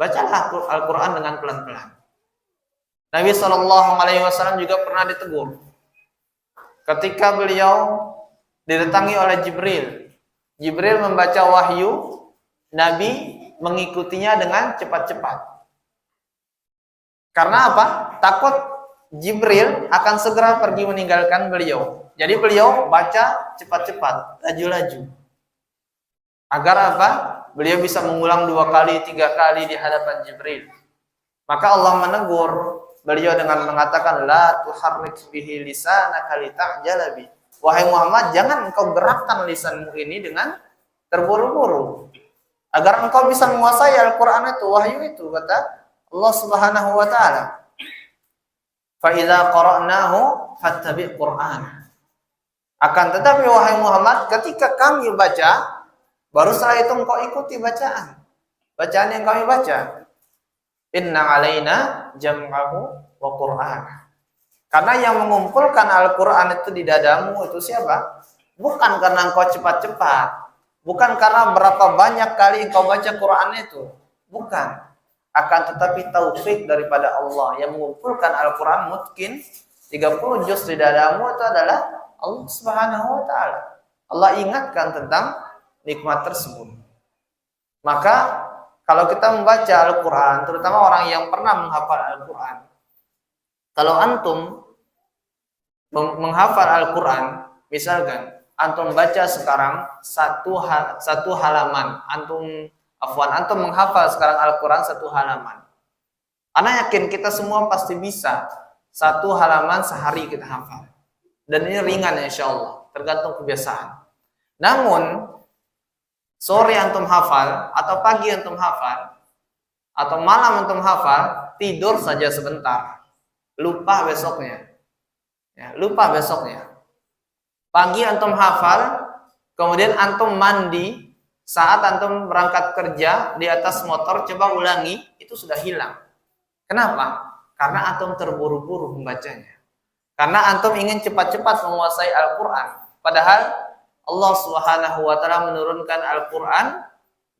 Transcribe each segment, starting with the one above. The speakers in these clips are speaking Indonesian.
Bacalah Al-Quran dengan pelan-pelan. Nabi SAW juga pernah ditegur ketika beliau didatangi oleh Jibril. Jibril membaca wahyu, Nabi mengikutinya dengan cepat-cepat. Karena apa? Takut Jibril akan segera pergi meninggalkan beliau. Jadi beliau baca cepat-cepat, laju-laju. Agar apa? Beliau bisa mengulang 2 kali, 3 kali di hadapan Jibril. Maka Allah menegur beliau dengan mengatakan, la tuharrik bihi lisanaka lita'jala bi. Wahai Muhammad, jangan engkau gerakkan lisanmu ini dengan terburu-buru. Agar engkau bisa menguasai Al-Quran itu, wahyu itu, kata Allah Subhanahu wa ta'ala. Fa idza qara'nahu fattabi' Qur'an. Akan tetapi wahai Muhammad, ketika kami baca, baru setelah itu engkau ikuti bacaan yang kami baca. Inna alaina jam'ahu wa Qur'an. Karena yang mengumpulkan Al-Quran itu di dadamu itu siapa? Bukan karena engkau cepat-cepat, bukan karena berapa banyak kali engkau baca Quran itu, bukan. Akan tetapi taufik daripada Allah yang mengumpulkan Al-Quran mungkin 30 juz di dadamu itu adalah Allah Subhanahu wa ta'ala. Allah ingatkan tentang nikmat tersebut. Maka kalau kita membaca Al-Quran, terutama orang yang pernah menghafal Al-Quran, kalau antum menghafal Al-Quran, misalkan antum baca sekarang satu halaman, antum menghafal sekarang Al-Quran 1 halaman. Ana yakin kita semua pasti bisa 1 halaman sehari kita hafal. Dan ini ringan insya Allah, tergantung kebiasaan. Namun sore antum hafal, atau pagi antum hafal, atau malam antum hafal, tidur saja sebentar, lupa besoknya. Lupa besoknya. Pagi antum hafal, kemudian antum mandi, saat antum berangkat kerja di atas motor, coba ulangi, itu sudah hilang. Kenapa? Karena antum terburu-buru membacanya. Karena antum ingin cepat-cepat menguasai Al-Quran. Padahal Allah Subhanahu wa ta'ala menurunkan Al-Quran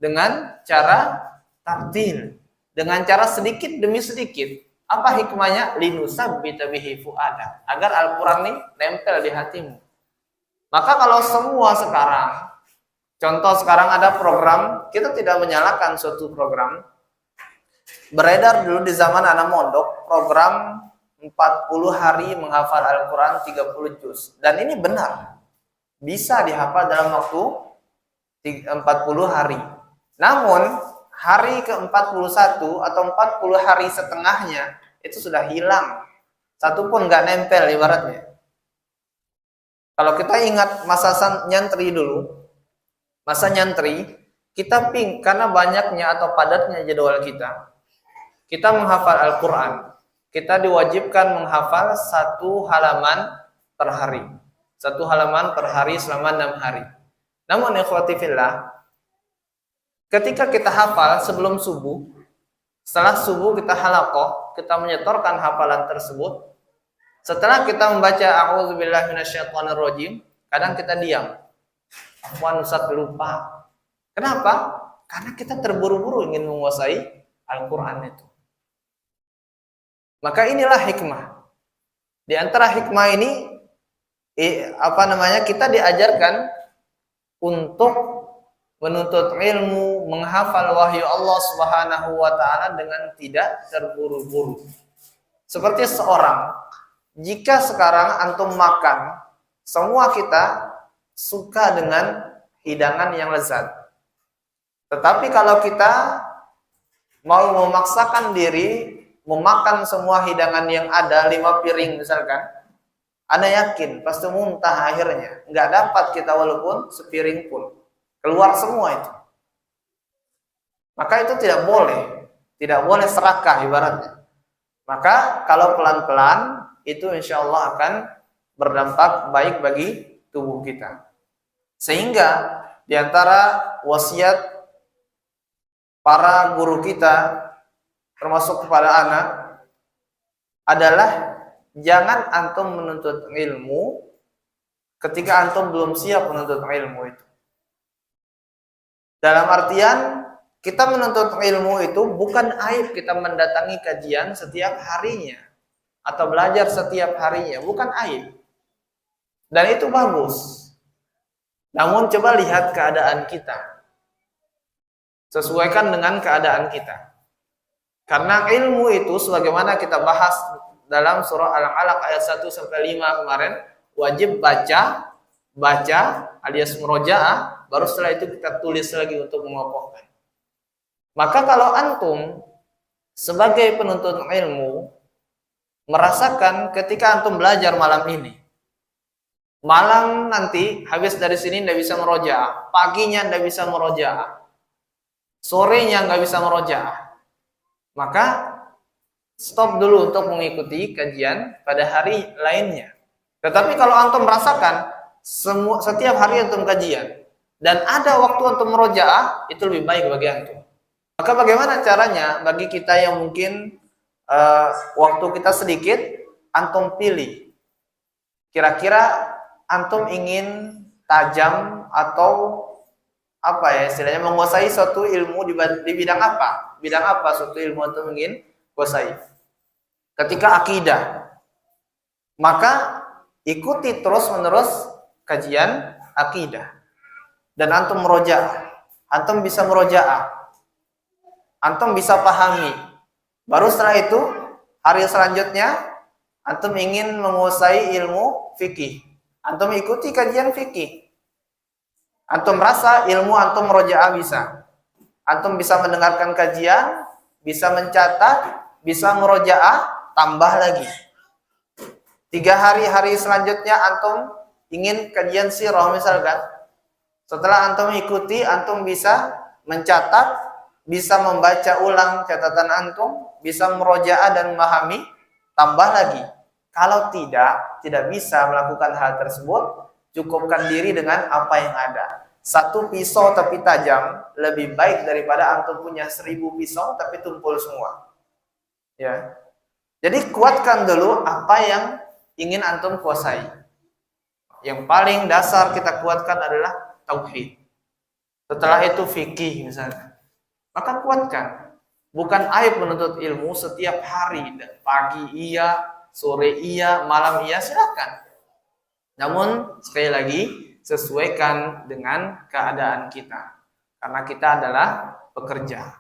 dengan cara tartil, dengan cara sedikit demi sedikit. Apa hikmahnya? Linusabbita bihi fu'adak, agar Al-Quran ini nempel di hatimu. Maka kalau semua sekarang, contoh sekarang ada program, kita tidak menyalahkan suatu program, beredar dulu di zaman anak mondok, program 40 hari menghafal Al-Quran 30 juz. Dan ini benar, bisa dihafal dalam waktu 40 hari. Namun hari ke-41 atau 40 hari setengahnya itu sudah hilang, satu pun nggak nempel ibaratnya. Kalau kita ingat masa nyantri dulu, masa nyantri, kita karena banyaknya atau padatnya jadwal kita menghafal Al-Quran. Kita diwajibkan menghafal 1 halaman per hari. 1 halaman per hari selama 6 hari. Namun ikhwati fillah, ketika kita hafal sebelum subuh, setelah subuh kita halaqah, kita menyetorkan hafalan tersebut. Setelah kita membaca a'udzubillahi minasyaitonirrajim, kadang kita diam. Afwan Ustaz, lupa. Kenapa? Karena kita terburu-buru ingin menguasai Al-Quran itu. Maka inilah hikmah. Di antara hikmah ini, kita diajarkan untuk menuntut ilmu, menghafal wahyu Allah Subhanahu wa ta'ala dengan tidak terburu-buru. Seperti seorang, jika sekarang antum makan, semua kita suka dengan hidangan yang lezat. Tetapi kalau kita mau memaksakan diri memakan semua hidangan yang ada, 5 piring misalkan, Anda yakin pasti muntah akhirnya. Nggak dapat kita walaupun sepiring pun. Keluar semua itu. Maka itu tidak boleh serakah ibaratnya. Maka kalau pelan-pelan itu insya Allah akan berdampak baik bagi tubuh kita. Sehingga di antara wasiat para guru kita termasuk kepada anak adalah jangan antum menuntut ilmu ketika antum belum siap menuntut ilmu itu. Dalam artian Kita menuntut ilmu itu bukan aib kita mendatangi kajian setiap harinya atau belajar setiap harinya, bukan aib. Dan itu bagus. Namun coba lihat keadaan kita. Sesuaikan dengan keadaan kita. Karena ilmu itu sebagaimana kita bahas dalam surah Al-Alaq ayat 1 sampai 5 kemarin, wajib baca alias murojaah, baru setelah itu kita tulis lagi untuk mengokohkan. Maka kalau antum sebagai penuntut ilmu merasakan ketika antum belajar malam ini, malam nanti habis dari sini ndak bisa murojaah, paginya ndak bisa murojaah, sorenya nggak bisa murojaah, maka stop dulu untuk mengikuti kajian pada hari lainnya. Tetapi kalau antum merasakan setiap hari antum kajian dan ada waktu antum murojaah, itu lebih baik bagi antum. Maka bagaimana caranya bagi kita yang mungkin waktu kita sedikit, antum pilih. Kira-kira antum ingin tajam atau apa ya istilahnya, menguasai suatu ilmu di bidang apa? Bidang apa suatu ilmu antum ingin kuasai? Ketika akidah, maka ikuti terus-menerus kajian akidah. Dan antum murojaah. Antum bisa murojaah. Antum bisa pahami. Baru setelah itu, hari selanjutnya, antum ingin menguasai ilmu fikih. Antum ikuti kajian fikih. Antum merasa ilmu antum murojaah bisa. Antum bisa mendengarkan kajian, bisa mencatat, bisa murojaah, tambah lagi. 3 hari selanjutnya antum ingin kajian sirah misalkan. Setelah antum ikuti, antum bisa mencatat, bisa membaca ulang catatan antum, bisa murojaah dan memahami, tambah lagi. Kalau tidak bisa melakukan hal tersebut, cukupkan diri dengan apa yang ada. 1 pisau tapi tajam lebih baik daripada antum punya 1000 pisau tapi tumpul semua. Ya. Jadi kuatkan dulu apa yang ingin antum kuasai. Yang paling dasar kita kuatkan adalah tauhid. Setelah itu fikih misalnya. Maka kuatkan. Bukan aib menuntut ilmu setiap hari. Pagi iya, sore iya, malam iya, silakan. Namun sekali lagi sesuaikan dengan keadaan kita. Karena kita adalah pekerja.